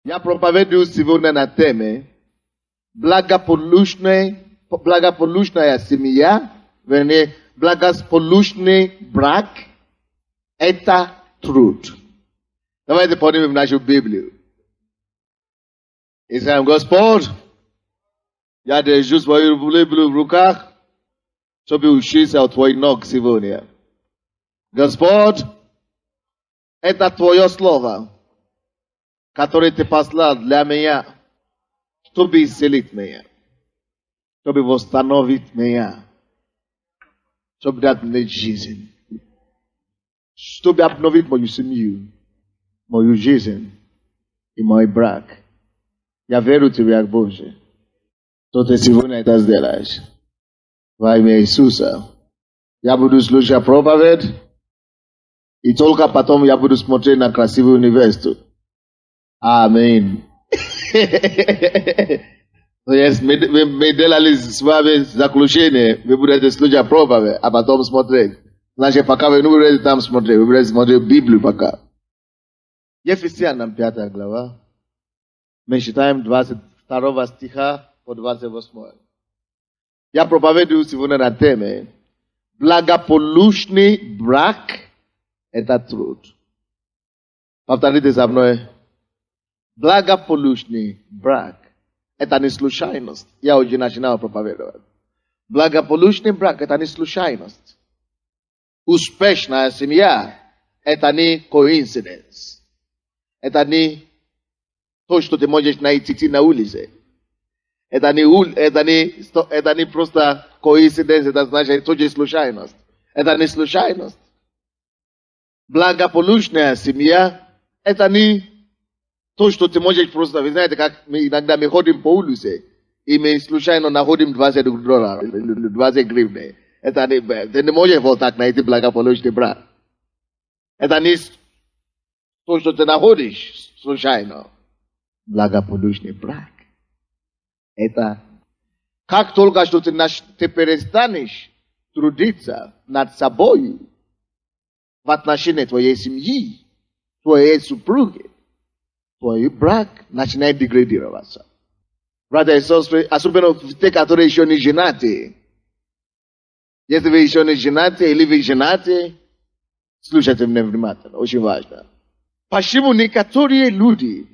Я проповедую сегодня на теме благополучная семья, вернее, благополучный брак – это труд. Давайте поднимем нашу Библию. И скажем: Господь, я держу свою Библию в руках, чтобы учиться от Твоих ног сегодня. Господь, это Твое Слово, которое Ты послал для меня, чтобы исцелить меня, чтобы восстановить меня, чтобы дать мне жизнь, чтобы обновить мою семью, мою жизнь и мой брак. Я верю в Тебя, Боже, что Ты сегодня это сделаешь. Во имя Иисуса. Я буду слушать проповедь, и только потом я буду смотреть на красивую невесту. Аминь. Мы делали с вами заключение, вы будете слушать проповедь, а потом смотреть. Значит, пока вы не будете там смотреть, вы будете смотреть Библию пока. Ефесянам 5 глава. Мы читаем 22 стиха по 28. Я проповедую сегодня на теме благополучный брак – это труд. Повторите за мной. Благополучный брак – это не случайность. Я уже начинал проповедовать. Благополучный брак – это не случайность. Успешная семья – это не коинциденс. Это не то, что ты можешь найти на улице. Это не просто коинциденс, это значит тоже случайность. Это не случайность. Благополучная семья – это не то, что ты можешь просто... Вы знаете, как иногда мы ходим по улице, и мы случайно находим $20, 20 гривен. Ты не можешь вот так найти благополучный брак. Это не то, что ты находишь случайно. Благополучный брак. Это как только что ты перестанешь трудиться над собой в отношении твоей семьи, твоей супруги, твой брак начинает деградироваться. Братья и сестры, особенно те, которые еще не женаты. Если вы еще не женаты или вы женаты, слушайте меня внимательно, очень важно. Почему некоторые люди,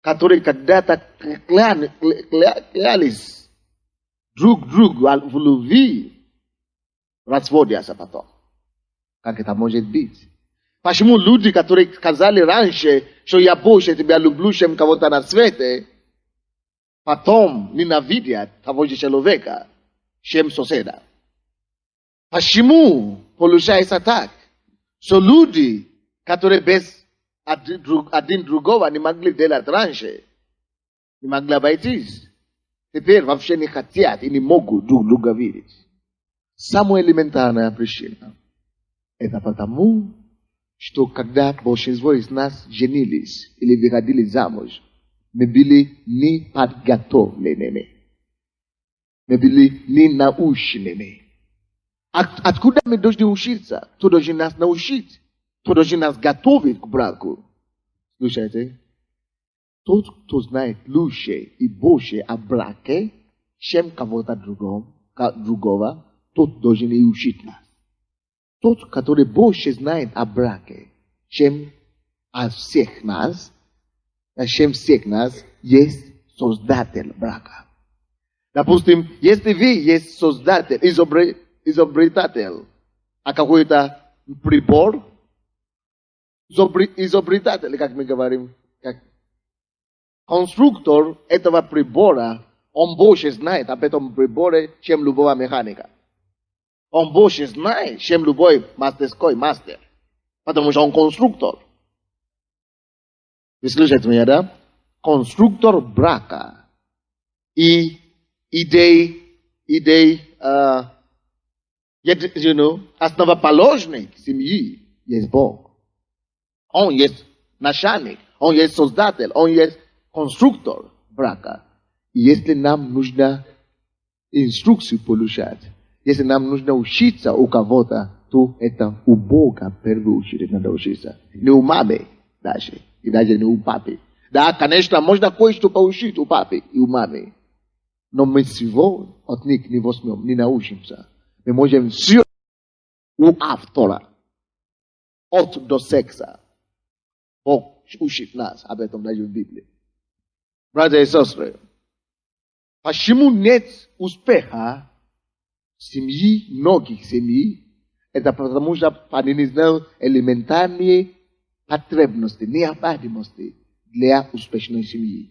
которые когда-то клялись друг другу в любви, разводятся потом? Как это может быть? Почему люди, которые сказали раньше, что я больше тебя люблю, чем кого-то на свете, потом ненавидят того же человека, чем соседа? Почему получается так? Что люди, которые без один другого не могли делать раньше, не могли обойтись, теперь вообще не хотят и не могут друг друга видеть. Самая элементарная причина – это потому, что когда большинство из нас женились или выходили замуж, мы были не подготовленными, мы были не наученными. Откуда мы должны учиться? Кто должен нас научить? Кто должен нас готовить к браку? Слушайте, тот, кто знает лучше и больше о браке, чем кого-то другого, тот должен и учить нас. Тот, который больше знает о браке, чем всех нас, есть создатель брака. Допустим, если вы есть создатель, изобретатель, а какой-то прибор, изобретатель, как мы говорим, конструктор этого прибора, он больше знает об этом приборе, чем любого механика. Он больше знает, чем любой мастерской мастер. Потому что он конструктор. Вы слышите меня, да? Конструктор брака. И основоположник семьи есть Бог. Он есть начальник, он есть создатель, он есть конструктор брака. И если нам нужно инструкцию получать, если нам нужно учиться у кого-то, то это у Бога в первую очередь надо учиться. Не у мамы даже, и даже не у папы. Да, конечно, можно кое-что поучить у папы и у мамы. Но мы всего от них не возьмем, не научимся. Мы можем все у автора. От до секса. Бог учит нас об этом даже в Библии. Братья и сестры, почему нет успеха в семье, многих семей? Это потому что они не знают элементарные потребности, необходимости для успешной семьи.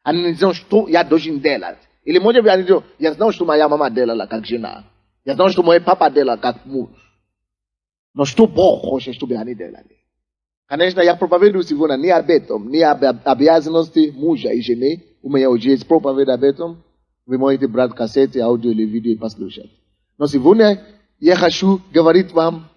Они не знают, что я должен делать. Или, может быть, они говорят, я знаю, что моя мама делала как жена. Я знаю, что мой папа делал как муж. Но что Бог хочет, чтобы они делали? Конечно, я проповедую сегодня не об этом, не об обязанности мужа и жены. У меня уже есть проповедь об этом. Вы можете брать кассеты, аудио или видео и послушать. Но сегодня я хочу говорить вам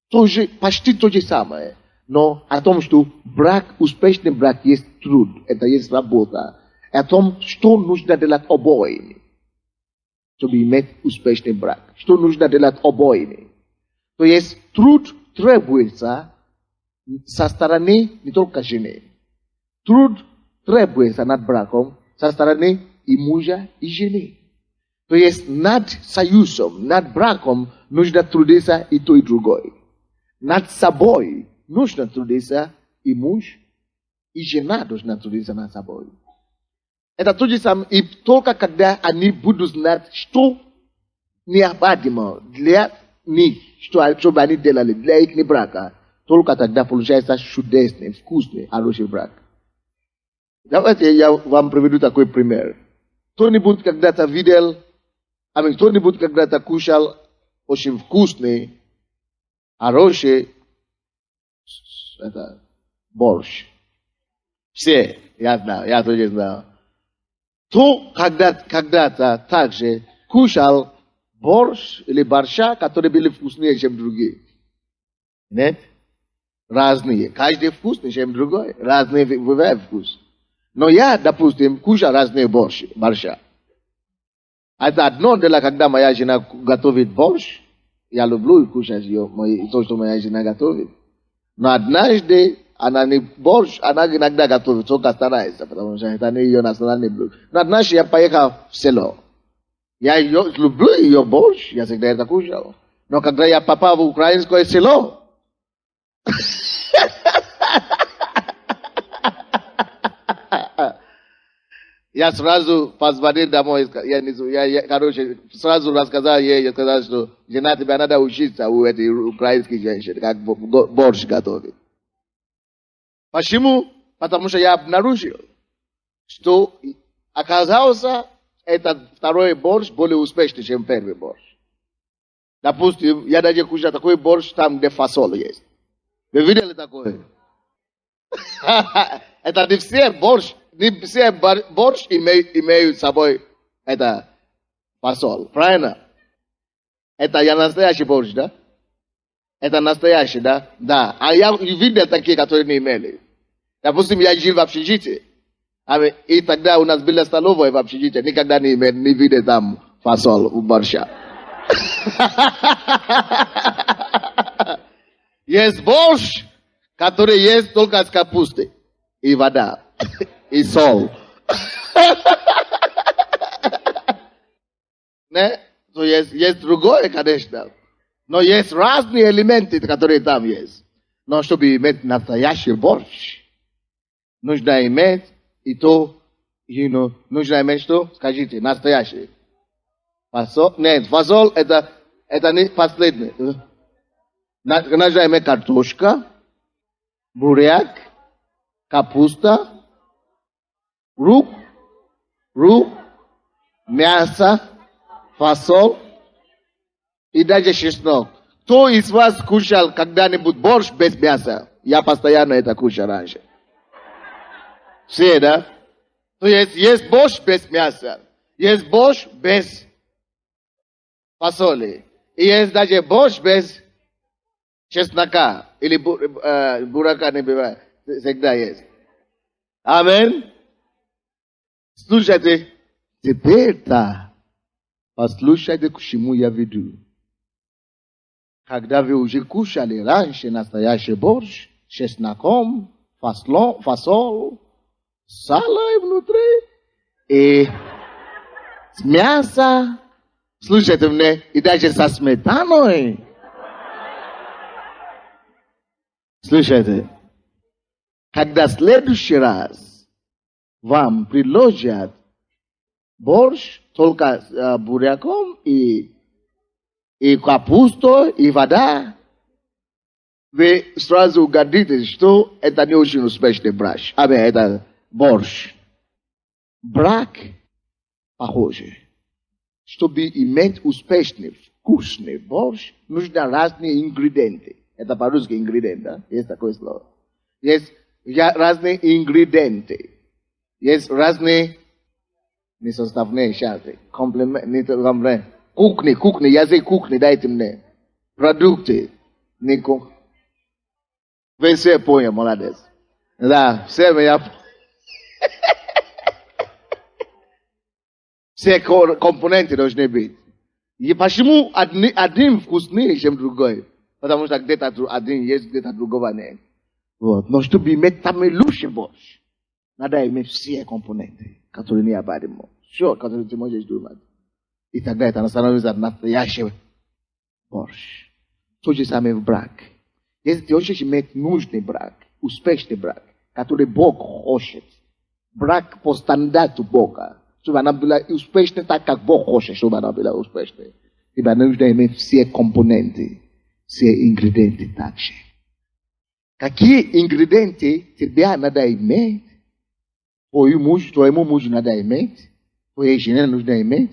тоже, почти то же самое. Но о том, что брак, успешный брак есть труд, это есть работа. О том, что нужно делать обоими, чтобы иметь успешный брак. Что нужно делать обоими. То есть труд требуется со стороны не только жены. Труд требуется над браком со стороны и мужа, и жены. То есть над союзом, над браком нужно трудиться и то, и другое. Над собой нужно трудиться и муж, и жена должна трудиться над собой. Это то же самое, и только когда они будут знать, что необходимо для них, чтобы они делали для их брака, только тогда получается чудесный, вкусный, хороший брак. Давайте я вам приведу такой пример. Кто-нибудь когда-то видел, кто-нибудь когда-то кушал очень вкусный, хороший борщ. Все, я знаю, я тоже знаю. Кто когда-то также кушал борщ или борща, которые были вкуснее, чем другие? Нет? Разные. Каждый вкусный, чем другой. Разные бывают вкус. Но я, допустим, кушаю разные борща. Это одно дело, когда моя жена готовит борщ. Я люблю кушать то, что моя жена готовит. Но однажды она не борщ, она иногда готовит, только старается, потому что это не ее национальный блюдо. Но однажды я поехал в село. Я люблю ее борщ, я всегда это кушал. Но когда я попал в украинское село, я сразу позвонил домой, сразу рассказал ей, я сказал, что жена, тебе надо учиться у этой украинской женщины, как борщ готовить. Почему? Потому что я обнаружил, что оказался этот второй борщ более успешный, чем первый борщ. Допустим, я даже кушал такой борщ там, где фасоль есть. Вы видели такое? Это не все борщ имеют с собой это фасоль. Правильно? Это я настоящий борщ, да? Это настоящий, да? Да. А я видел такие, которые не имели. Допустим, я жил в общежитии. И тогда у нас была столовая в общежитии. Никогда не видел там фасоль у борща. Есть борщ, который есть только с капустой. И вода. И соль. То есть другое, конечно. Но есть разные элементы, которые там есть. Но чтобы иметь настоящий борщ, нужно иметь и то, нужно иметь что? Скажите, настоящий. Фасоль? Нет, фасоль это не последний. Нужно иметь картошка, буряк, капуста, лук, мясо, фасоль и даже чеснок. Кто из вас кушал когда-нибудь борщ без мяса? Я постоянно это кушал раньше. Все, да? То есть борщ без мяса. Есть борщ без фасоли. И есть даже борщ без чеснока. Или бурака не бывает. Всегда есть. Амин. Слушайте. Теперь-то послушайте, к чему я веду. Когда вы уже кушали раньше настоящий борщ с чесноком, фасоль, сало внутри, и мясо, слушайте меня, и даже со сметаной. Слушайте, когда в следующий раз вам предложат борщ только с буряком и капустой, и вода, вы сразу угадите, что это не очень успешный борщ. Это борщ. Брак похожий. Чтобы иметь успешный, вкусный борщ, нужны разные ингредиенты. Это по-русски ингредиент, да? Есть такое слово. Есть разные ингредиенты. Есть разные несоставные части. Кухни, язык кухни, дайте мне. Продукты. Вы все поняли, молодец. Да, все меня... Все компоненты должны быть. И почему один вкуснее, чем другой? Потому что где-то один есть, где-то другого нет. Вот. Но чтобы иметь самый лучший борщ, надо иметь все компоненты, которые необходимы. Все, которые ты можешь думать. И тогда это становится настоящий борщ. То же самое в брак. Если ты хочешь иметь нужный брак, успешный брак, который Бог хочет, брак по стандарту Бога, чтобы она была успешной так, как Бог хочет, чтобы она была успешной, тебе нужно иметь все компоненты, все ингредиенты также. Какие ингредиенты тебе надо иметь? Твоему мужу надо иметь, твоей жене нужно иметь,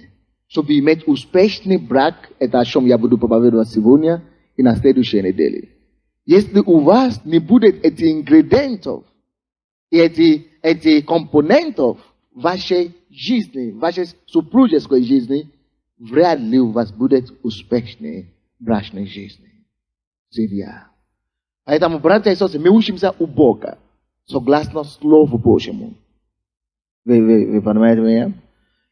чтобы иметь успешный брак, это о чем я буду проповедовать сегодня и на следующей неделе. Если у вас не будет этих ингредиентов и этих компонентов в вашей жизни, в вашей супружеской жизни, вряд ли у вас будет успешной брачной жизни. Семья. Поэтому, братья и сестры, мы учимся у Бога, согласно Слову Божьему. Вы понимаете меня?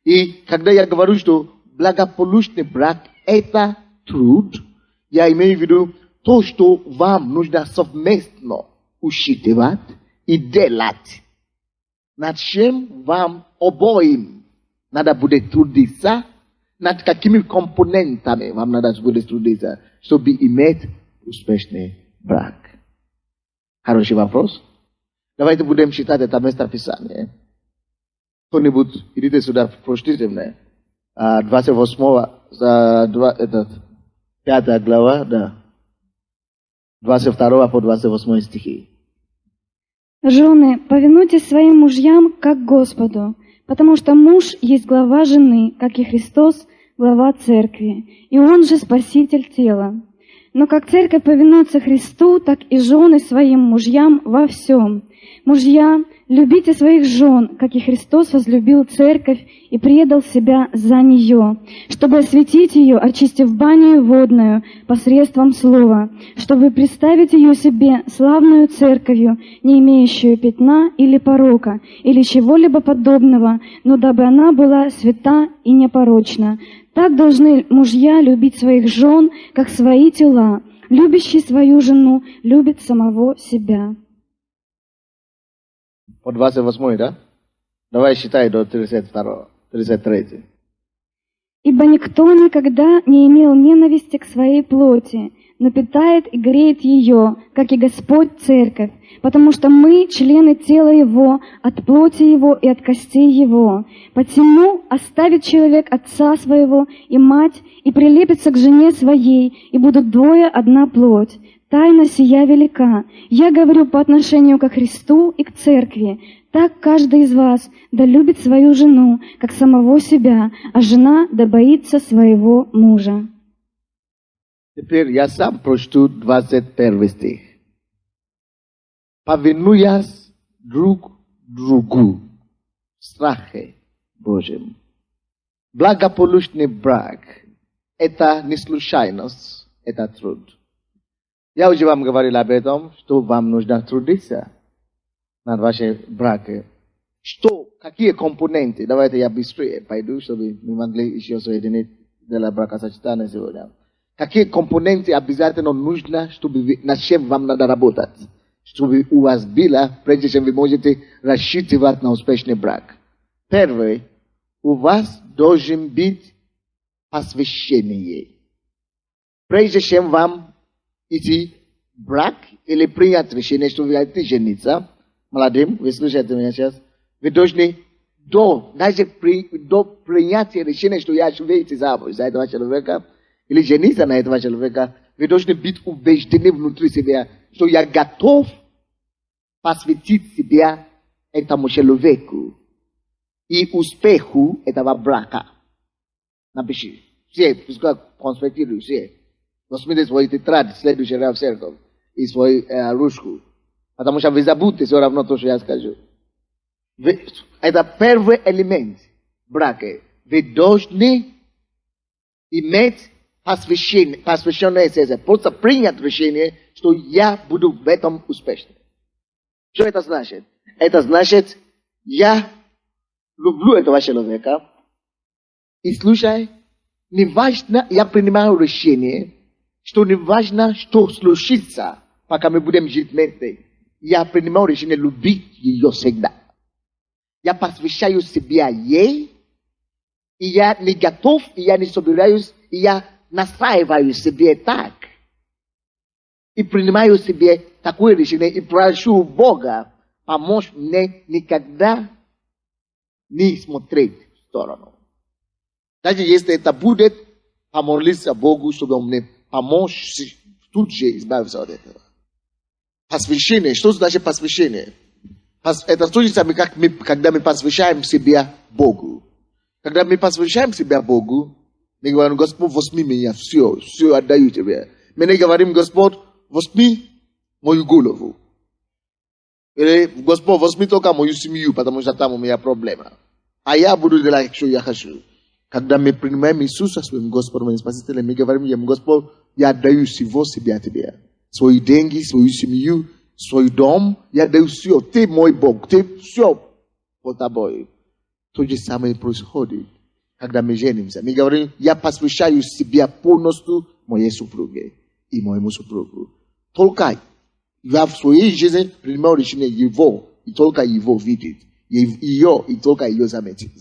И когда я говорю, что благополучный брак – это труд, я имею в виду то, что вам нужно совместно учитывать и делать. Над чем вам обоим надо будет трудиться, над какими компонентами вам надо будет трудиться, чтобы иметь успешный брак. Хороший вопрос. Давайте будем читать это место Писания. Кто-нибудь, идите сюда, прочтите мне. 28, 5 глава, да. 22 по 28 стихи. Жены, повинуйтесь своим мужьям, как Господу, потому что муж есть глава жены, как и Христос, глава церкви, и он же спаситель тела. Но как церковь повинуется Христу, так и жены своим мужьям во всем. Мужья, любите своих жен, как и Христос возлюбил церковь и предал себя за нее, чтобы осветить ее, очистив баню водную посредством слова, чтобы представить ее себе славную церковью, не имеющую пятна или порока, или чего-либо подобного, но дабы она была свята и непорочна. Так должны мужья любить своих жен, как свои тела. Любящий свою жену любит самого себя. По 28, да? Давай считай до 32, 33. Ибо никто никогда не имел ненависти к своей плоти, но питает и греет ее, как и Господь церковь, потому что мы члены тела Его, от плоти Его и от костей Его. Посему оставит человек отца своего и мать, и прилепится к жене своей, и будут двое одна плоть. Тайна сия велика. Я говорю по отношению ко Христу и к церкви. Так каждый из вас да любит свою жену, как самого себя, а жена да боится своего мужа. Теперь я сам прочту 21 стих. Повинуясь друг другу в страхе Божьем. Благополучный брак – это не случайность, это труд. Я уже вам говорил об этом, что вам нужно трудиться над вашим браком. Какие компоненты? Давайте я быстрее пойду, чтобы мы могли еще соединить для бракосочетания сегодня. Какие компоненты обязательно нужно, чтобы над чем вам надо работать? Чтобы у вас было, прежде чем вы можете рассчитывать на успешный брак. Первое, у вас должен быть посвящение. Прежде чем вам идти в брак или принять решение, что вы хотите жениться, молодым, вы слушаете меня сейчас, вы должны даже до принятия решения, что я выйти замуж за этого человека, или жениться на этого человека, вы должны быть убеждены внутри себя, что я готов посвятить себя этому человеку и успеху этого брака. Напиши. Все, пускай конспектируют, все. Возьмите свои тетради, следующий раз в церковь, и свою ручку. Потому что вы забудете все равно то, что я скажу. Это первый элемент брака. Вы должны иметь посвященное сердце. Просто принять решение, что я буду в этом успешным. Что это значит? Это значит, я люблю этого человека. И слушай, не важно, я принимаю решение, что не важно, что случится, пока мы будем жить вместе. Я принимаю решение любить ее всегда. Я посвящаю себя ей, и я не готов, и я не собираюсь, и я настраиваю себе так. И принимаю себе такое решение, и прошу Бога помочь мне никогда не смотреть в сторону. Даже если это будет, помолиться Богу, чтобы Он мне помочь тут же избавиться от этого. Посвящение. Что значит посвящение? Это то же самое, как когда мы посвящаем себя Богу. Когда мы посвящаем себя Богу, мы говорим, Господь, возьми меня, все отдаю тебе. Мы не говорим, Господь, возьми мою голову. Или, Господь, возьми только мою семью, потому что там у меня проблема. А я буду делать, что я хочу. Когда мы принимаем Иисуса своим Господом и Спасителем, мы говорим ему, Господь, я отдаю всего себя тебе. Свои деньги, свою семью, свой дом, я отдаю все. Ты мой Бог, ты все под тобой. То же самое происходит, когда мы женимся. Мы говорим, я посвящаю себя полностью моей супруге и моему супругу. Только я в своей жизни принимаю решение его, и только его видит. Ее, и только ее заметит.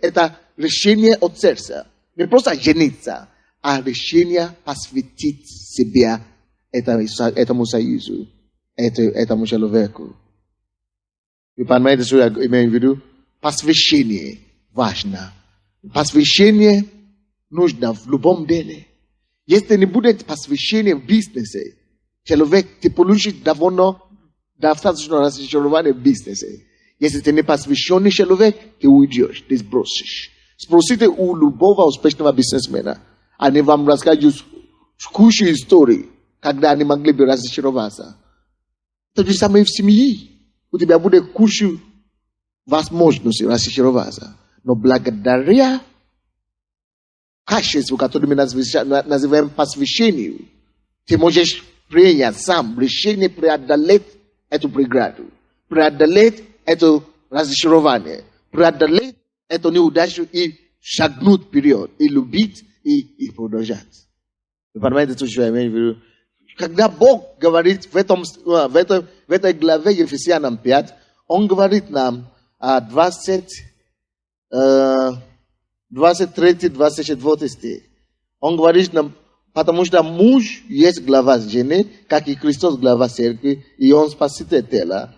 Это решение от сердца. Не просто жениться, а решение посвятить себя этому союзу, этому человеку. Вы понимаете, что я имею в виду? Посвящение важно. Посвящение нужно в любом деле. Если не будет посвящения в бизнесе, человек ты получит достаточно разочарование в бизнесе. Если ты не посвященный человек, ты уйдешь, ты сбросишь. Спросите у любого успешного бизнесмена. Они вам расскажут кучу историй, когда они могли бы разочароваться. То же самое в семье. У тебя будет куча возможностей разочароваться. Но благодаря качеству, которое мы называем посвящением, ты можешь принять сам решение преодолеть эту преграду, преодолеть это разочарование, преодолеть эту неудачу и шагнуть вперед, и любить, и продолжать. Вы понимаете, что я имею в виду? Когда Бог говорит в этой главе Ефесянам 5, Он говорит нам 23-24 стих. Он говорит нам, потому что муж есть глава жены, как и Христос глава церкви, и Он спаситель тела.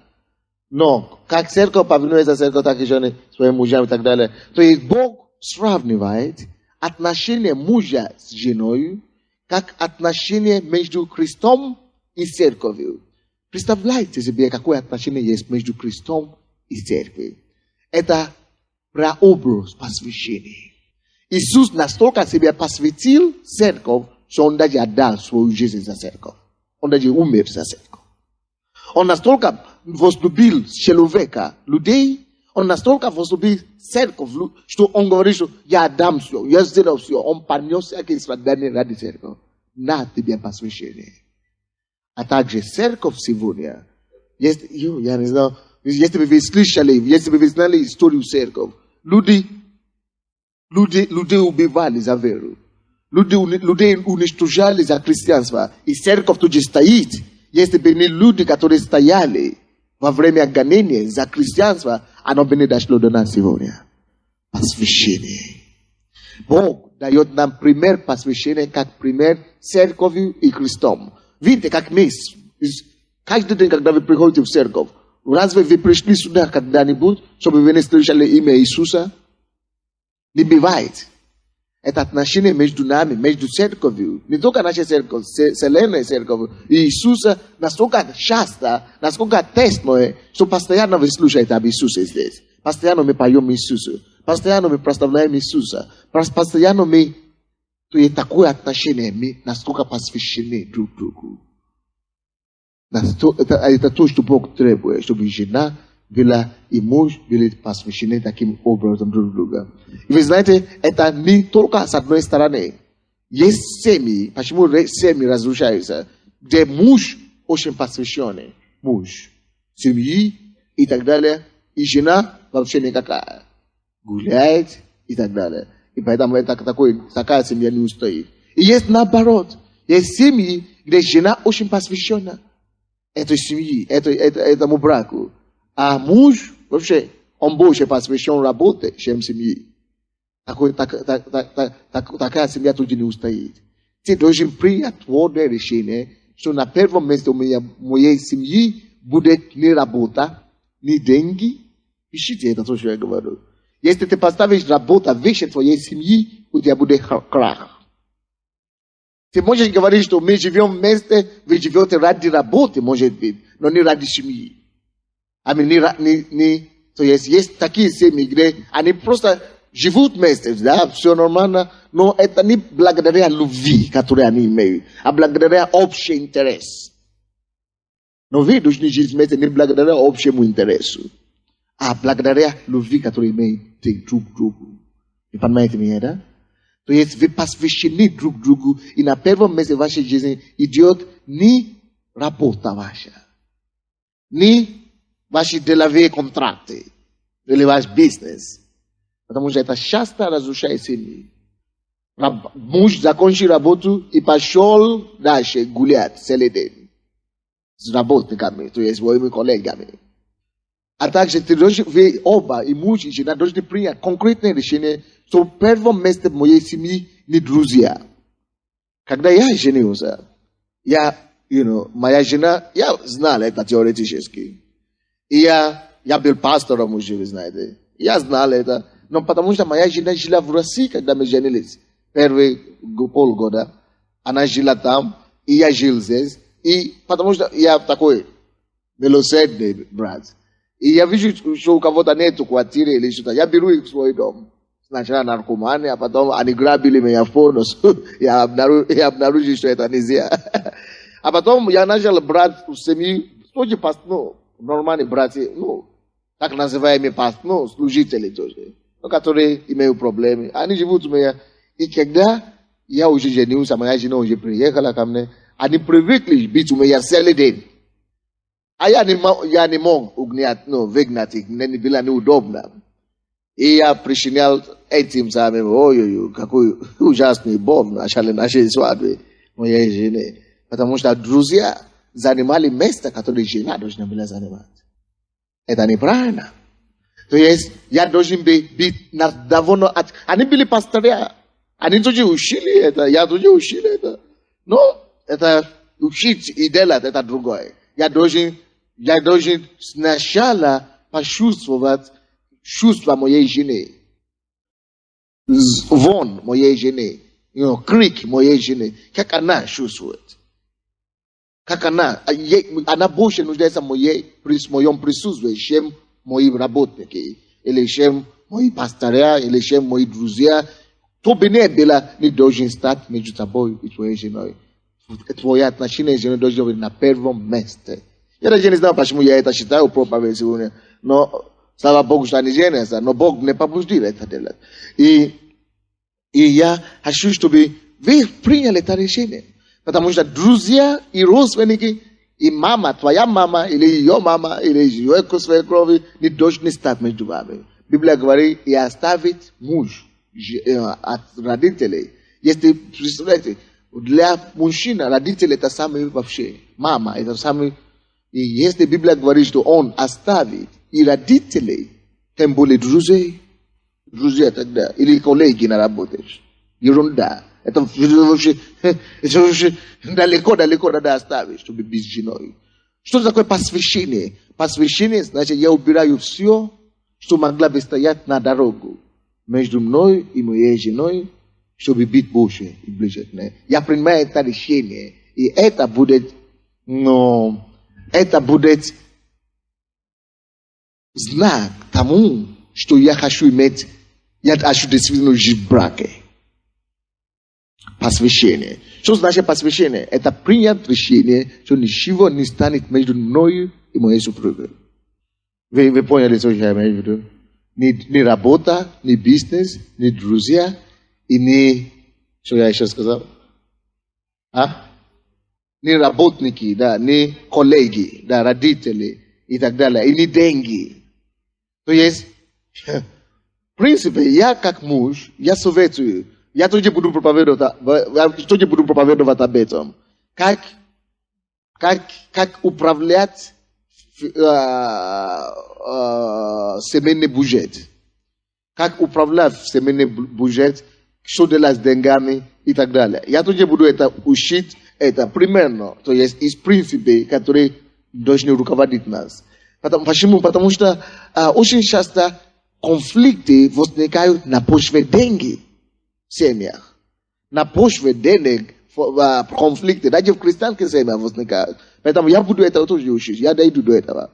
Но, как церковь повинуется церковь, так и жены своим мужьям и так далее. То есть Бог сравнивает отношения мужа с женой, как отношения между Христом и церковью. Представляете себе, какое отношение есть между Христом и церковью. Это прообраз посвящения. Иисус настолько себя посвятил церковь, что Он даже отдал свою жизнь за церковь. Он даже умер за церковь. Он настолько возлюбил человека, людей, он настолько возлюбил церковь, что он говорит, что я отдам все, я сделал все. Он понес всякие страдания ради церковь. На тебе посвящение. А также церковь сегодня, я не знаю, если бы вы слышали, если бы вы знали историю церковь, люди убивали за веру. Людей уничтожали за христианство. И церковь тут же стоит Jest beni люди, которые стояли во время гонения за христианство, оно бы не дошло до нас сегодня. Посвящение. Бог дает нам пример посвящения, как пример церковью и Христом. Видите, как мы, каждый день, когда вы приходите в церковь, разве вы пришли сюда когда-нибудь, чтобы вы не слышали имя Иисуса? Не бывает. Это отношение между нами, между церковью, не только наша церковь, вселенная церковь, и Иисуса настолько часто, насколько тесное, что постоянно вы слушаете об Иисусе здесь. Постоянно мы поем Иисусу. Постоянно мы прославляем Иисуса. Постоянно мы, то есть такое отношение, мы насколько посвящены друг другу. Это то, что Бог требует, чтобы жена была и муж были посвящены таким образом друг друга. И вы знаете, это не только с одной стороны. Есть семьи, почему семьи разрушаются, где муж очень посвященный. Муж, семьи и так далее. И жена вообще никакая. Гуляет и так далее. И поэтому такая семья не устоит. И есть наоборот. Есть семьи, где жена очень посвящена этой семье, этому браку. А муж, вообще, он больше посвящен работе, чем семье. Такая семья тут не устоит. Ты должен принять твердое решение, что на первом месте у моей семьи будет не работа, не деньги. Ищите это, то, что я говорю. Если ты поставишь работу выше твоей семьи, у тебя будет крах. Ты можешь говорить, что мы живем вместе, вы живете ради работы, может быть, но не ради семьи. То есть такие семьи, где они просто живут вместе, да, все нормально, но это не благодаря любви, которую они имеют, а благодаря общий интерес. Но вы должны жить вместе не благодаря общему интересу, а благодаря любви, которую имеете друг к другу. Вы понимаете меня, да? То есть вы посвящены друг другу, и на первом месте вашей жизни идет не работа ваша, не ваши деловые контракты, или ваш бизнес. Потому что это часто разрушает семьи. Муж закончил работу и пошел дальше гулять целый день с работниками, то есть своими коллегами. А также вы оба, и муж, и жена, должны принять конкретное решение, что в первом месте моей семьи не друзья. Когда я женился, моя жена, я знал это теоретически. И я был пастором уже, вы знаете. Я знал это. Но потому что моя жена жила в России, когда мы женились. Первые полгода. Она жила там, и я жил здесь. И потому что я такой милосердный брат. И я вижу, что у кого-то нету квартиры или что-то. Я беру их в свой дом. Сначала наркоманы, а потом они грабили меня в полночь. Я обнаружил, что это нельзя. А потом я начал брать в семью, тоже нормальные братья, так называемые служители тоже, которые имеют проблемы. Они живут у меня. И когда я уже женился, моя жена уже приехала ко мне, они привыкли быть у меня целый день. А я не мог выгнать их, мне было неудобно. И я причинял этим самым, ой-ой-ой, какой ужасный Бог начали нашей свадьбы моей жены. Потому что друзья занимали место, которое жена должна была занимать. Это неправильно. То есть я должен быть довольно... Они были пастыря. Они тоже учили это, я тоже учил это. Но это учить и делать, это другое. Я должен сначала почувствовать чувства моей жены. Звон моей жены. Крик моей жены. Как она чувствует. Как она больше нуждается в моем присутствии, чем мои работники, или чем мои пастыря, или чем мои друзья. То бы не было, не должен стать между тобой и твоей женой. Твои отношения с женой должны быть на первом месте. Я даже не знаю, почему я это считаю проповедь сегодня, но слава Богу, что они женятся, но Бог не побудил это делать. И я хочу, чтобы вы приняли это решение. Потому что друзья и родственники, и мама, твоя мама, или ее мама, или ее свекрови, не должны стать между вами. Библия говорит, и оставить муж от родителей. Если, представляете, для мужчины родители это самое вообще. мама. Это самый... И если Библия говорит, что он оставит, и родители, тем более друзья тогда, или коллеги на работе. Ерунда. Это вообще далеко надо оставить, чтобы быть женой. Что такое посвящение? Посвящение, значит, я убираю все, что могла бы стоять на дорогу между мной и моей женой, чтобы быть больше и ближе к ней. Я принимаю это решение, и это будет знак тому, что я хочу иметь, я хочу действительно жить в браке. Посвящение. Что значит посвящение? Это принять решение, что ничего не станет между мною и моей супругой. Вы поняли, что я имею в виду? Ни работа, ни бизнес, ни друзья, и ни... Что я еще сказал? Ни работники, да, ни коллеги, да, родители и так далее, и ни деньги. То есть, в принципе, я как муж, я советую, я тоже буду проповедовать об этом. Как управлять семейный бюджет. Как управлять семейный бюджет, что делать с деньгами и так далее. Я тоже буду это учить, это примерно, то есть из принципов, которые должны руководить нас. Почему? Потому что очень часто конфликты возникают на почве денег в семьях. На почве денег конфликты, даже в христианских семьях возникают. Поэтому я буду это тоже учить, я дойду до этого.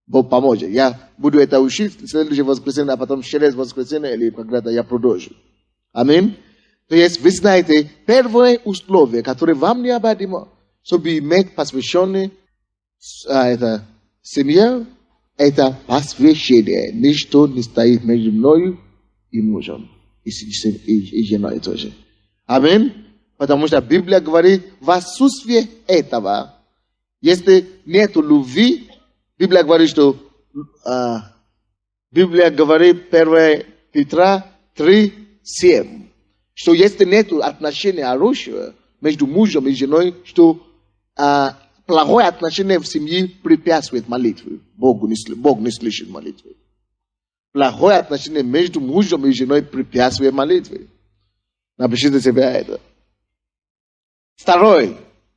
Бог поможет. Я буду это учить в следующее воскресенье, а потом через воскресенье или когда-то я продолжу. Аминь. То есть, вы знаете, первое условие, которое вам необходимо, чтобы иметь посвященное это семья, это посвящение. Ничто не стоит между мною и мужем, и женой тоже. Аминь. Потому что Библия говорит, в отсутствие этого, если нет любви, Библия говорит, что Библия говорит 1 Петра 3:7, что если нет отношения хорошего между мужем и женой, что плохое отношение в семье препятствует молитве. Бог не слышит молитвы. Плохое отношение между мужем и женой препятствует молитве. Напишите себе это. Второй,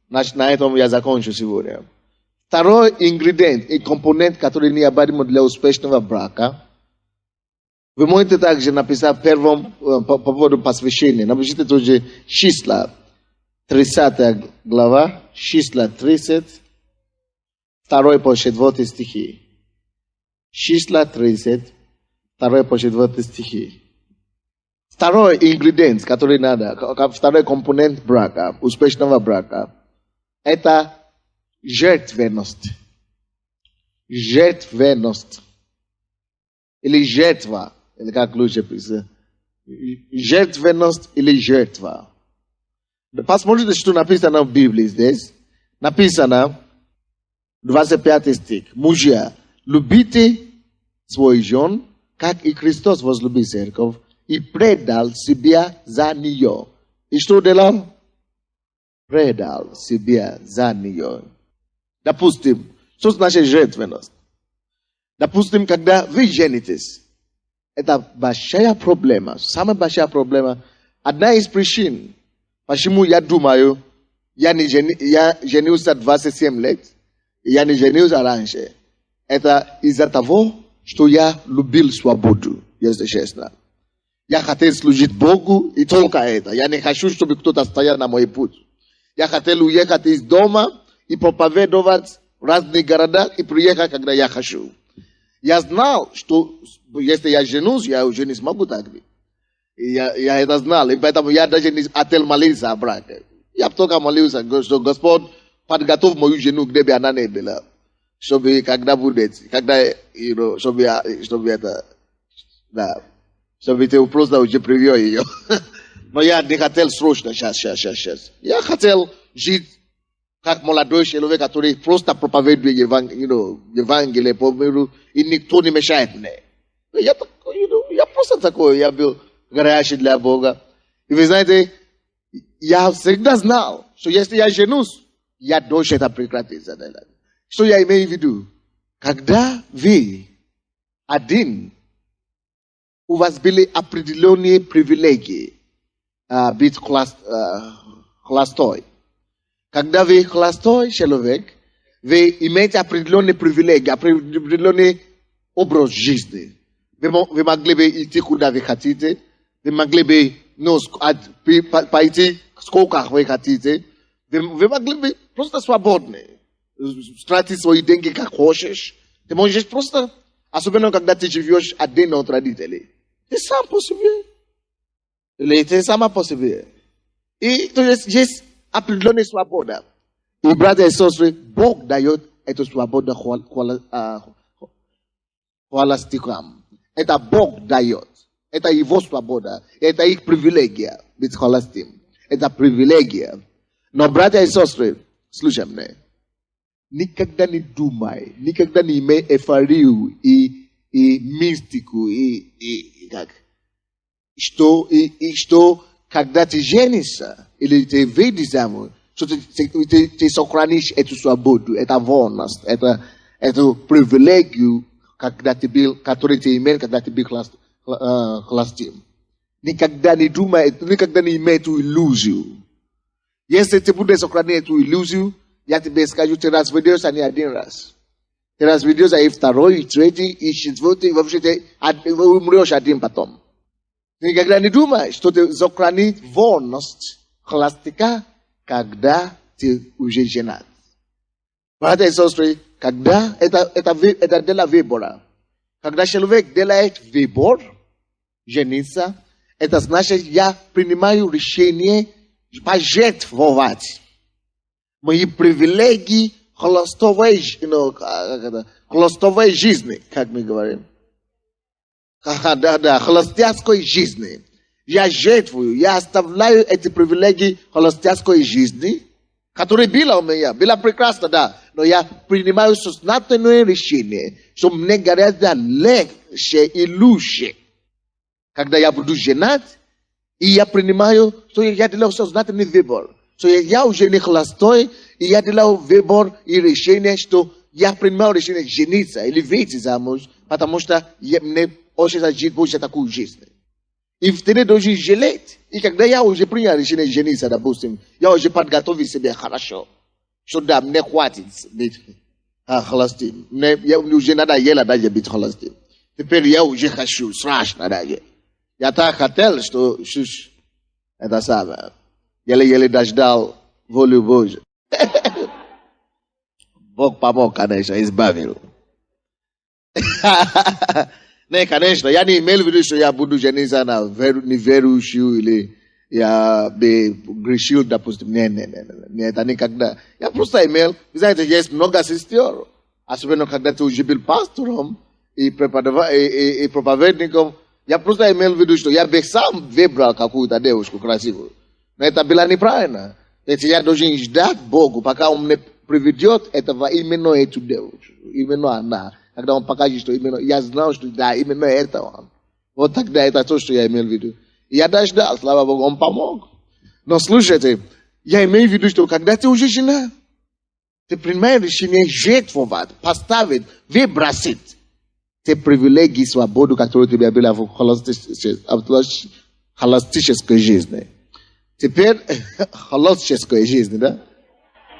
на этом я закончу сегодня. Второй ингредиент и компонент, который необходим для успешного брака. Вы можете также написать первым по поводу посвящения. Напишите тоже числа, 30 глава, числа 30, 2 по 4 стихи. Числа 30, 2 по 4 стихи. Второй ингредиент, который надо, второй компонент брака, успешного брака, это жертвенность. Жертвенность. Или жертва. Или как лучше писать. Жертвенность или жертва. Посмотрите, что написано в Библии здесь. Написано, 25 стих. Мужья, любите свой жен, как и Христос возлюбил церковь, и предал себя за нее. И что делал? Предал себя за нее. Допустим, что значит жертвенность? Допустим, когда вы женитесь, это большая проблема, самая большая проблема. Одна из причин, почему я думаю, я женился 27 лет, я не женился раньше. Это из-за того, что я любил свободу, если честно. Я хотел служить Богу, и только это. Я не хочу, чтобы кто-то стоял на мой путь. Я хотел уехать из дома и проповедовать в разных городах и приехать, когда я хочу. Я знал, что если я женюсь, я уже не смогу так быть. Я это знал, и поэтому я даже не хотел молиться о браке. Я только молился, что Господь, подготовь мою жену, где бы она не была. Чтобы когда будет, чтобы это, да. Чтобы ты просто уже привел ее. Но я не хотел срочно, сейчас. Я хотел жить как молодой человек, который просто проповедует Евангелие по миру, и никто не мешает мне. Я просто такой, я был горячий для Бога. И вы знаете, я всегда знал, что если я женюсь, я должен это прекратить. Что я имею в виду? Когда вы один, у вас были определенные привилегии быть холостой. Когда вы холостой человек, вы имеете определенные привилегии, определенный образ жизни. Вы могли бы идти куда вы хотите, вы могли бы пойти сколько вы хотите, вы могли бы просто свободны, тратить свои деньги как хочешь. Ты можешь просто, особенно когда ты живешь один от родителей, ты сам по себе. Или ты сама по себе. И то есть определенная свобода. И, братья и сестры, Бог дает эту свободу холостякам. Это Бог дает. Это его свобода. Это их привилегия быть холостым. Это привилегия. Но, братья и сестры, слушай меня. Никогда не думай, никогда не имей эйфорию и мистику, что когда ты женишься, или ты выйдешь замуж, что ты сохранишь эту свободу, эту волность, эту привилегию, который ты имел, когда ты был холостым. Никогда не думай, никогда не имей эту иллюзию. Если ты будешь сохранить эту иллюзию, я тебе скажу, ты разведешься не один раз. Ты разведешься и второй, и третий, и четвертый, и вообще ты умрешь один потом. Ты никогда не думай, что ты сохранишь волность холостяка, когда ты уже женат. Братья и сестры, когда это дело выбора. Когда человек делает выбор, жениться, это значит, я принимаю решение пожертвовать мои привилегии холостовой жизни, как мы говорим. Холостяцкой жизни. Я жертвую, я оставляю эти привилегии холостяцкой жизни, которые была у меня, была прекрасна, да, но я принимаю сознательное решение, что мне гораздо легче и лучше, когда я буду женат, и я принимаю, что я делаю сознательный выбор. Что я уже не холостой, и я делаю выбор и решение, что я принимаю решение жениться или выйти замуж, потому что мне хочется жить больше такую жизнь. И ты не должен жалеть. И когда я уже принял решение жениться, допустим, я уже подготовил себя хорошо. Что да, мне хватит быть холостым. Мне уже надоело даже быть холостым. Теперь я уже хочу, страшно даже. Я так хотел, что это самое. Еле-еле дождал волю Божию. Бог помог, конечно, избавил. Не, конечно, я не имел в виду, что я буду жениться на неверующую или я бы грешил, допустим. Не, это никогда. Я просто имел, вы знаете, есть много сестер. Особенно, когда ты уже был пастором и проповедником. Я просто имел в виду, что я бы сам выбрал какую-то девушку красивую. Но это было неправильно. Ведь я должен ждать Богу, пока Он мне приведет этого именно эту девушку. Именно она. Когда Он покажет, что именно... Я знал, что да, именно это Он. Вот тогда это то, что я имел в виду. И я дождал, слава Богу, Он помог. Но слушайте, я имею в виду, что когда ты уже жена, ты принимаешь решение жертвовать, поставить, выбросить те привилегии и свободу, которые у тебя были в холостической жизни. Теперь холостической жизни, да?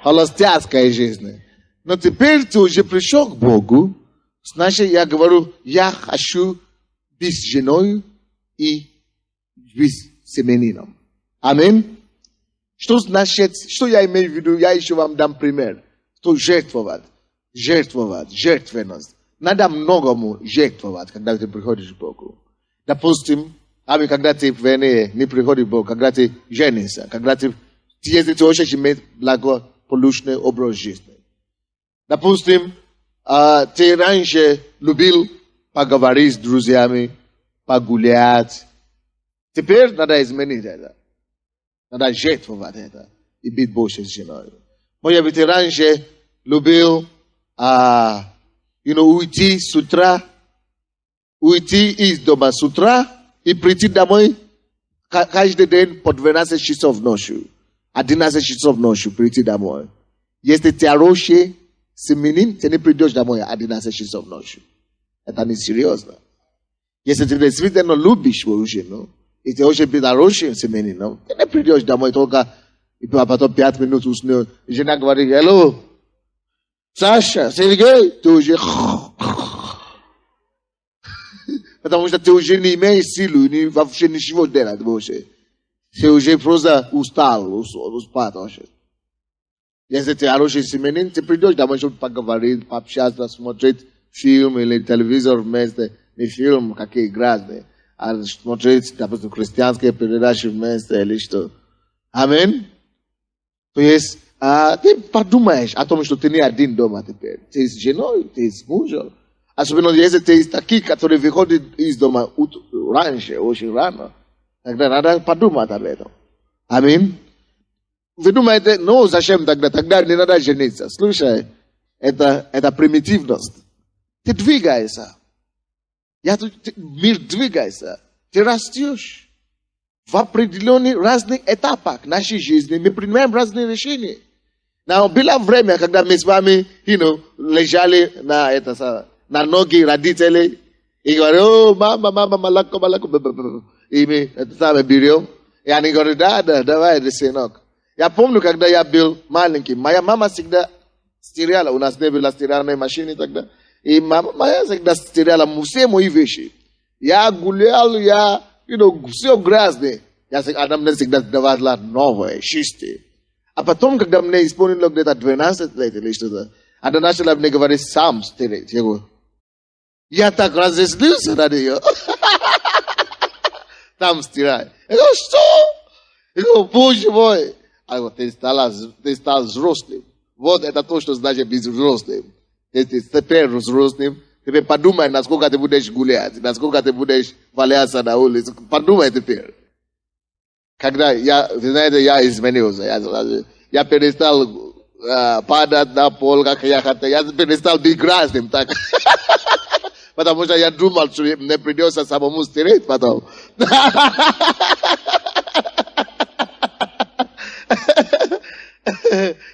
Холостяцкой жизни. Но теперь ты уже пришел к Богу, значит, я говорю, я хочу быть женой и быть семенином. Аминь. Что значит, что я имею в виду? Я еще вам дам пример. Что жертвовать, жертвенность. Надо многому жертвовать, когда ты приходишь к Богу. Допустим, когда ты не приходишь к Богу, когда ты женишься, когда если ты хочешь иметь благополучный образ жизни. Допустим, ты раньше любил поговорить с друзьями, погулять. Теперь надо изменить это. Надо жертвовать это и быть больше с женой. Может быть, ты раньше любил уйти с утра, уйти из дома с утра и прийти домой каждый день по 12 часов ночью. 11 часов ночью прийти домой. Este tearoșe semenin, te ne prидешь домой, один насещи со ночью. Это не серьезно. Если ты действительно любишь свою жену, и ты очень хорошим семенином, ты не придешь домой только, и потом 5 минут уснешь. Жена говорит, алло, Саша, Сергей, ты уже... Потому что ты уже не имеешь силу, вообще ничего делать больше. Ты уже просто устал, спать очень. Если ты хороший семенин, ты придешь домой, чтобы поговорить, пообщаться, смотреть фильм или телевизор вместе. Не фильм, какие грязные, а смотреть, допустим, христианские передачи вместе или что. Аминь. То есть, ты подумаешь о том, что ты не один дома теперь. Ты с женой, ты с мужем. Особенно если ты из таких, которые выходят из дома раньше, очень рано. Тогда надо подумать об этом. Аминь. Вы думаете, ну зачем тогда не надо жениться. Слушай, это примитивность. Ты двигаешься. Мир двигается. Ты растешь. В определенных разных этапах нашей жизни мы принимаем разные решения. Но было время, когда мы с вами, лежали на ноги родителей и говорили, о, мама, молоко. И мы это самое берем. И они говорят, да, давай, сынок. Я помню, когда я был маленький, моя мама всегда стирала, у нас не было стиральной машины тогда, и мама моя всегда стирала все мои вещи. Я гулял, все грязное. Она мне всегда давала новое, чистое. А потом, когда мне исполнилось где-то 12 лет или что-то, она начала мне говорить, сам стирать. Я так разозлился на нее. Там стирай. Я говорю, что? Я говорю, боже мой. Я говорю, ты стал взрослым. Вот это то, что значит быть взрослым. Ты теперь взрослым. Теперь подумай, насколько ты будешь гулять, насколько ты будешь валяться на улице. Подумай теперь. Когда вы знаете, я изменился. Я перестал падать на пол, как я хотел. Я перестал быть грязным. Так. Потому что я думал, что мне придется самому стереть потом.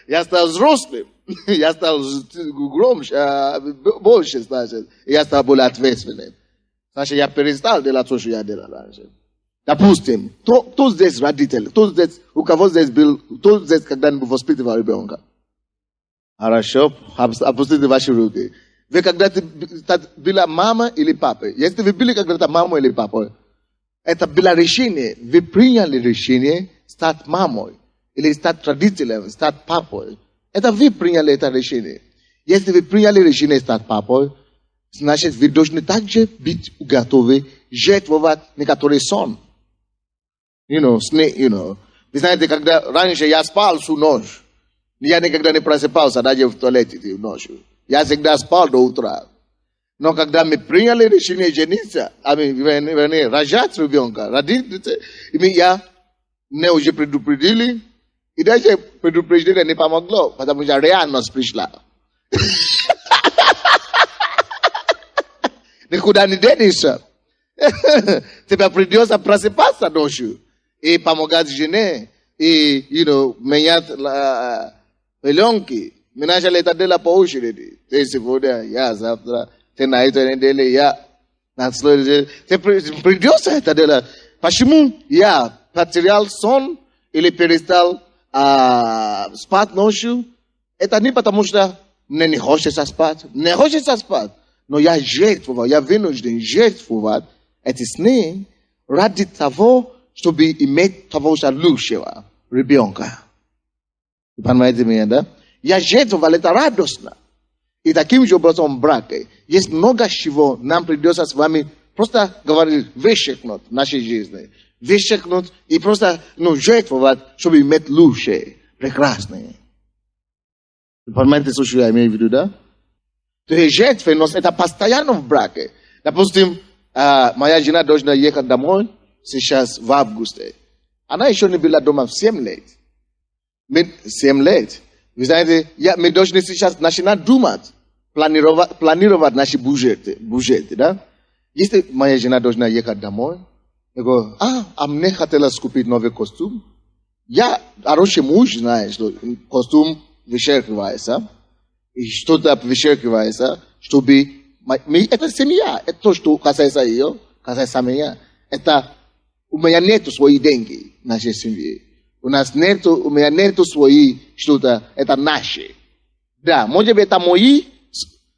Я стал взрослым. Я стал громче, больше, значит. Я стал более ответственным. Значит, я перестал делать то, что я делал раньше. Допустим, кто здесь родитель? У кого здесь был, кто здесь когда-нибудь воспитывал ребенка? Хорошо, опустите ваши руки. Вы когда-то была мама или папа? Если вы были когда-то мамой или папой, это было решение. Вы приняли решение стать мамой или стать родителем, стать папой. Это вы приняли это решение. Если вы приняли решение стать папой, значит, вы должны также быть готовы жертвовать некоторый сон. Вы знаете, когда раньше я спал всю ночь, я никогда не просыпался даже в туалете ночью. Я всегда спал до утра. Но когда мы приняли решение жениться, рожать ребенка, мне уже предупредили, и даже предупреждение не помогло, потому что реальность пришла. Никуда не денешься. Тебе придется просыпаться ночью и помогать жене, и, менять пеленки. Мы начали это делать по очереди. Ты сегодня, я завтра, ты на этой неделе, я на следующей. Придется это делать. Почему я потерял сон или перестал спать ночью? Это не потому, что мне не хочется спать. Не хочется спать. Но я жертвовал, я вынужден жертвовать эти сны ради того, чтобы иметь того же лучшего ребенка. Вы понимаете меня, да? Я жертвовал, это радостно. И таким же образом в браке есть много чего нам придется с вами просто говорить, вычеркнуть в нашей жизни. Вычеркнуть и просто жертвовать, чтобы иметь лучшее, прекрасное. Вы понимаете, что я имею в виду, да? То есть жертвенность это постоянно в браке. Допустим, моя жена должна ехать домой сейчас в августе. Она еще не была дома в 7 лет. 7 лет. Вы знаете, мы должны сейчас начинать думать, планировать наши бюджеты, да? Если моя жена должна ехать домой, я говорю, мне хотелось купить новый костюм. Я хороший муж, знаешь, что костюм вычеркивается, и что-то вычеркивается, чтобы... Это семья, это то, что касается ее, касается меня. Это у меня нету своих денег в нашей семье. У меня нету свои что-то, это наши. Да, может быть, это мои.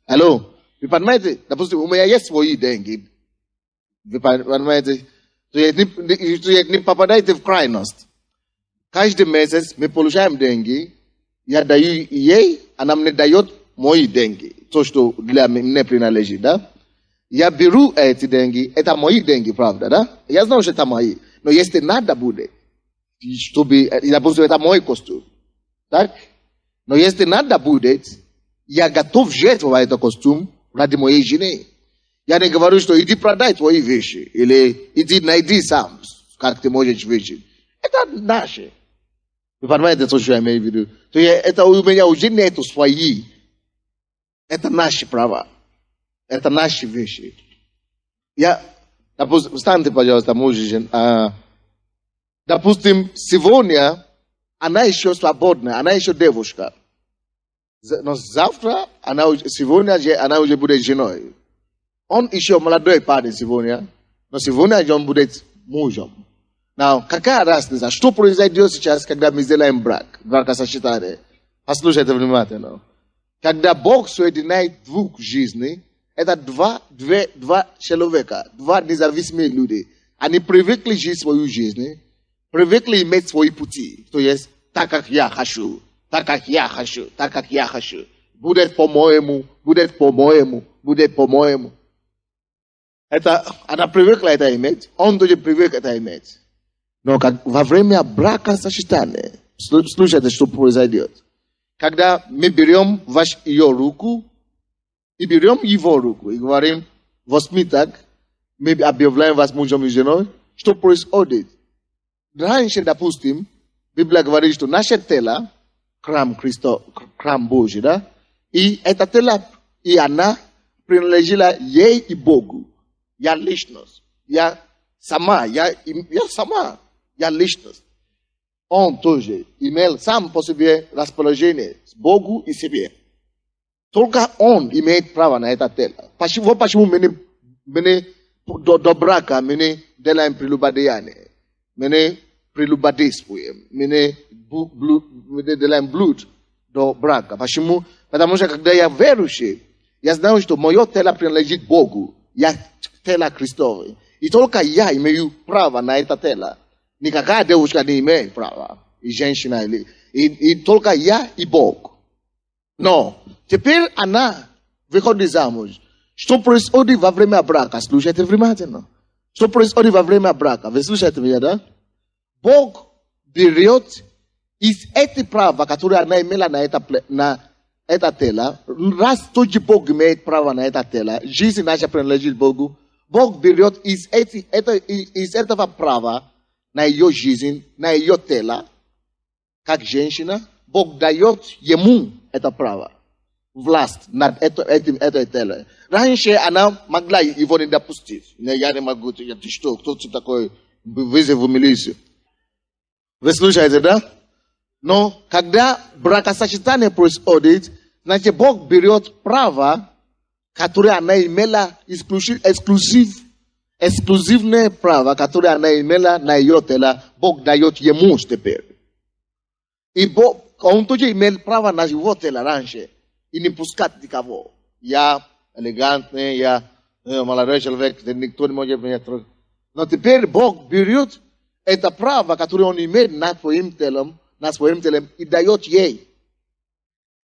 Алло, вы понимаете? Допустим, у меня есть свои деньги. Вы понимаете? То есть не попадаете в крайность. Каждый месяц мы получаем деньги, я даю ей, она мне дает мои деньги. То, что для меня принадлежит, да? Я беру эти деньги, это мои деньги, правда, да? Я знаю, что это мои. Но если надо будет, чтобы, допустим, это мой костюм, так? Но если надо будет, я готов жертвовать этот костюм ради моей жены. Я не говорю, что иди продай твои вещи, или иди найди сам, как ты можешь выжить. Это наше. Вы понимаете, что я имею в виду? То есть это у меня уже нету свои. Это наши права. Это наши вещи. Допустим, встаньте, пожалуйста, муж и жена. Допустим, сегодня она еще свободна, она еще девушка. Но завтра, сегодня она уже будет женой. Он еще молодой парень сегодня, но сегодня он будет мужем. Но какая разница? Что произойдет сейчас, когда мы сделаем бракосочетание? Послушайте внимательно. Когда Бог соединяет двух жизней, это два человека, два независимые люди. Они привыкли жить свою жизнь, привыкли иметь свои пути. То есть, так как я хочу, так как я хочу, так как я хочу. Будет по-моему, будет по-моему, будет по-моему. Она привыкла это иметь, он тоже привык это иметь. Но во время бракосочетания, слушайте, что произойдет. Когда мы берем ее руку и берем его руку и говорим, возьми так, мы объявляем вас мужем и женой, что происходит? Раньше, допустим, Библия говорит, что наше тело, храм Божий, да? И это тело, и она принадлежала ей и Богу. Я личность. Я сама личность. Он тоже имел сам по себе расположение с Богу и себе. Только он имеет право на это тело. Почему мы до брака мы делаем прелюбодеяние? Мы прелюбодействуем. Мы делаем блуд до брака. Почему? Потому что когда я верующий, я знаю, что мое тело принадлежит Богу. Я тело Христово. И только я имею право на это тело. Никакая девушка не имеет права. И женщина. И только я и Бог. Но теперь она выходит замуж. Что происходит во время брака? Слушайте внимательно. Что происходит во время брака? Вы слушаете меня, да? Бог берет из этих права, которые она имела на это тело, раз только Бог имеет право на это тело, жизнь наша принадлежит Богу, Бог берет из этого права на ее жизнь, на ее тело, как женщина, Бог дает ему это право, власть над этим телом. Раньше она могла его не допустить. Я не могу, ты что, кто ты такой, вызову милицию. Вы слушаете, да? Но когда бракосочетание происходит, значит, Бог берет право, которое она имела, эксклюзивное право, которое она имела на ее тело, Бог дает ему теперь. И Бог, он тоже имел право на его тело раньше, и не пускать никого. Я элегантный, я молодой человек, никто не может меня трогать. Но теперь Бог берет это право, которое он имеет над своим телом, и дает ей.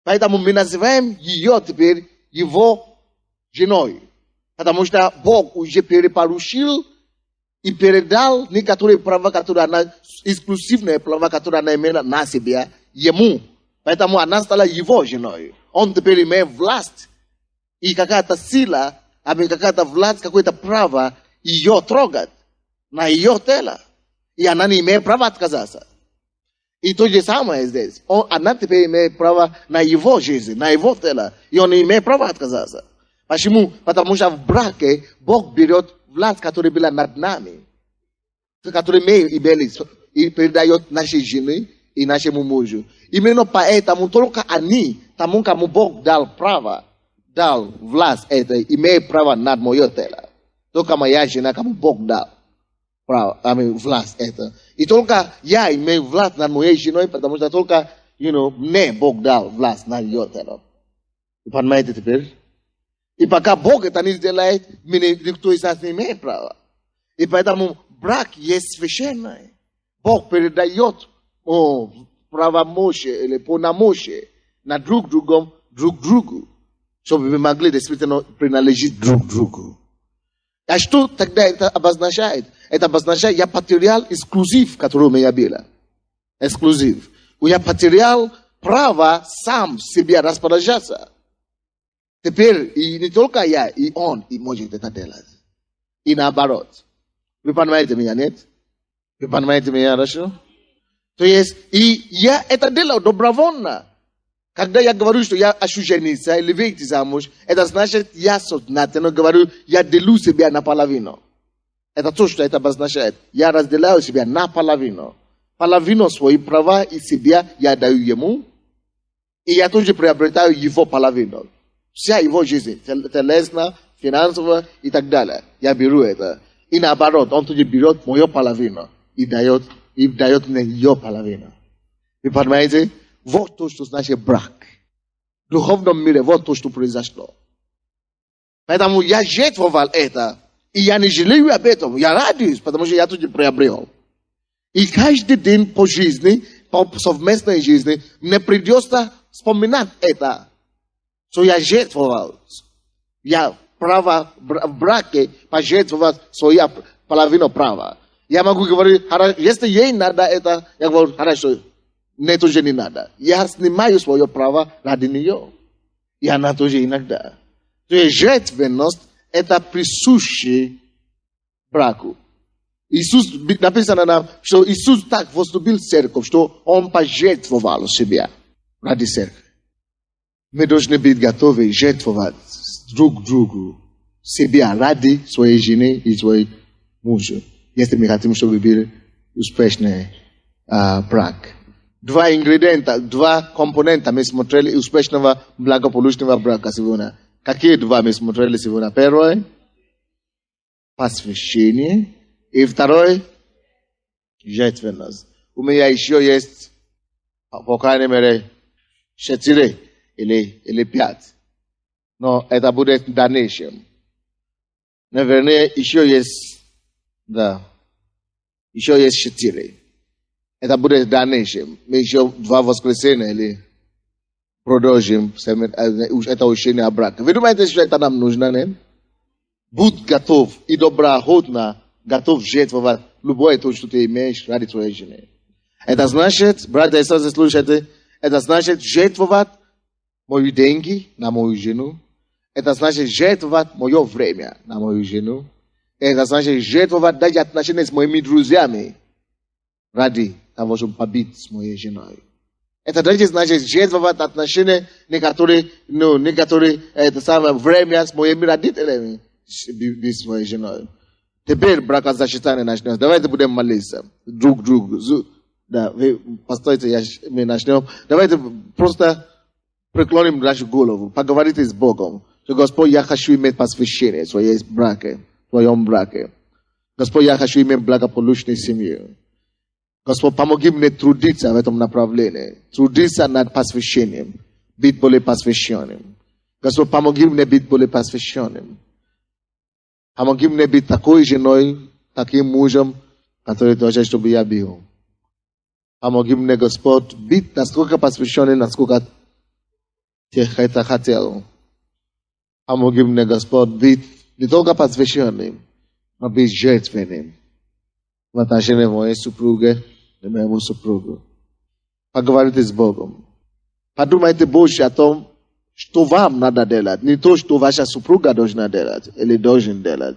Поэтому мы называем ее теперь его женой. Потому что Бог уже перепоручил и передал некоторые права, которые она, эксклюзивные права, которые она имела на себе, ему. Поэтому она стала его женой. Он теперь имеет власть. И какая-то сила, какая-то власть, какое-то право ее трогать на ее тело. И она не имеет права отказаться. И то же самое здесь. Она теперь имеет право на его жизнь, на его тело. И он не имеет права отказаться. Почему? Потому что в браке Бог берет власть, которая была над нами. Которую мы имели, и передает нашей жене i naše mužu. Именно поэтому только они, тому, кому Бог дал право, дал власть это, имеет право над мое тело. Только моя жена, кому Бог дал право, власть это. И только я имею власть над моей женой, потому что только, мне Бог дал власть над ее телом. Вы понимаете теперь? И пока Бог это не сделает, никто из нас не имеет права. И поэтому брак есть священный. Бог передает правомочия или полномочия на друг другу, чтобы мы могли действительно принадлежать друг другу. А что тогда это обозначает? Это обозначает, я потерял эксклюзив, который у меня был. Эксклюзив. Я потерял право сам себе распоряжаться. Теперь и не только я, и он и может это делать. И наоборот. Вы понимаете меня, нет? Вы понимаете меня хорошо? То есть, и я это делал добровольно. Когда я говорю, что я хочу жениться или выйти замуж, это значит, я сознательно говорю, я делю себя наполовину. Это то, что это обозначает. Я разделяю себя наполовину. Половину своих права и себя я даю ему, и я тоже приобретаю его половину. Вся его жизнь, телесная, финансовая и так далее. Я беру это. И наоборот, он тоже берет мою половину и дает мне ее половину. Вы понимаете? Вот то, что значит брак. В духовном мире вот то, что произошло. Поэтому я жертвовал это. И я не жалею об этом. Я радуюсь, потому что я тоже приобрел. И каждый день по жизни, по совместной жизни, мне придется вспоминать это. Что я жертвовал. Я право в браке пожертвовать свою половину права. Я могу говорить, если ей надо это, я говорю, хорошо, мне тоже не надо. Я снимаю свое право ради нее. И она тоже иногда. То есть жертвенность это присуще браку. Иисус, написано нам, что Иисус так возлюбил церковь, что Он пожертвовал себя ради церкви. Мы должны быть готовы жертвовать друг другу себя ради своей жены и своей мужа. Если мы хотим, чтобы был успешный брак. Два ингредиента, два компонента мы смотрели успешного благополучного брака сегодня. Какие два мы смотрели сегодня? Первое – посвящение. И второе – жертвенность. У меня еще есть, по крайней мере, 4 или 5. Но это будет в дальнейшем. Наверное, еще есть 4. Это будет в дальнейшем. Мы еще 2 воскресенья или продолжим это учение о браке. Вы думаете, что это нам нужно, нет? Будь готов и доброохотно готов жертвовать любое то, что ты имеешь ради твоей жены. Это значит, братья и сестры, слушайте, это значит жертвовать мои деньги на мою жену. Это значит жертвовать мое время на мою жену. Это значит жертвовать даже отношения с моими друзьями ради того, чтобы побить с моей женой. Это даже значит жертвовать отношения некоторые это самое время с моими родителями с моей женой. Теперь бракосочетание начнется. Давайте будем молиться друг другу. Да, вы постойте, мы начнем. Давайте просто преклоним нашу голову, поговорите с Богом. Что, Господь, я хочу иметь посвящение в своей браке, в твоем браке. Господь, я хочу иметь благополучную семью. Господь, помоги мне трудиться в этом направлении. Трудиться над посвящением. Быть более посвященным. Господь, помоги мне быть более посвященным. Помоги мне быть такой женой, таким мужем, который ты хочешь, чтобы я был. Помоги мне, Господь, быть насколько посвященным, насколько ты это хотел. Помоги мне, Господь, быть не только посвященным, но быть жертвенным в отношении моей супруги и моему супругу. Поговорите с Богом. Подумайте больше о том, что вам надо делать, не то, что ваша супруга должна делать или должен делать.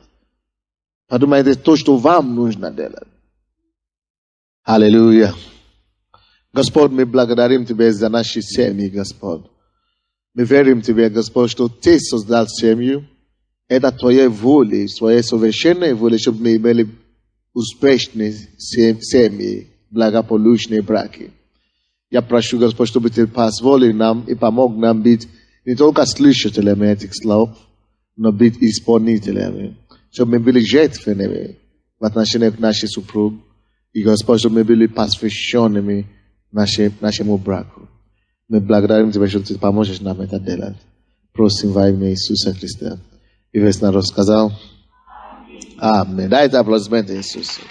Подумайте то, что вам нужно делать. Аллилуйя. Господь, мы благодарим Тебя за наши семьи, Господь. Мы верим Тебе, Господь, что Ты создал семью. Это Твоя воля, Твоя совершенная воля, чтобы мы имели успешные семьи, благополучные браки. Я прошу, Господь, чтобы Ты позволил нам и помог нам быть не только слушателями этих слов, но быть исполнителями. Чтобы мы были жертвенными в отношении к нашей супруге. И, Господь, чтобы мы были посвященными нашему браку. Мы благодарим Тебя, что Ты поможешь нам это делать. Просим во имя Иисуса Христа. И весь народ сказал: Аминь. Дайте аплодисменты Иисусу.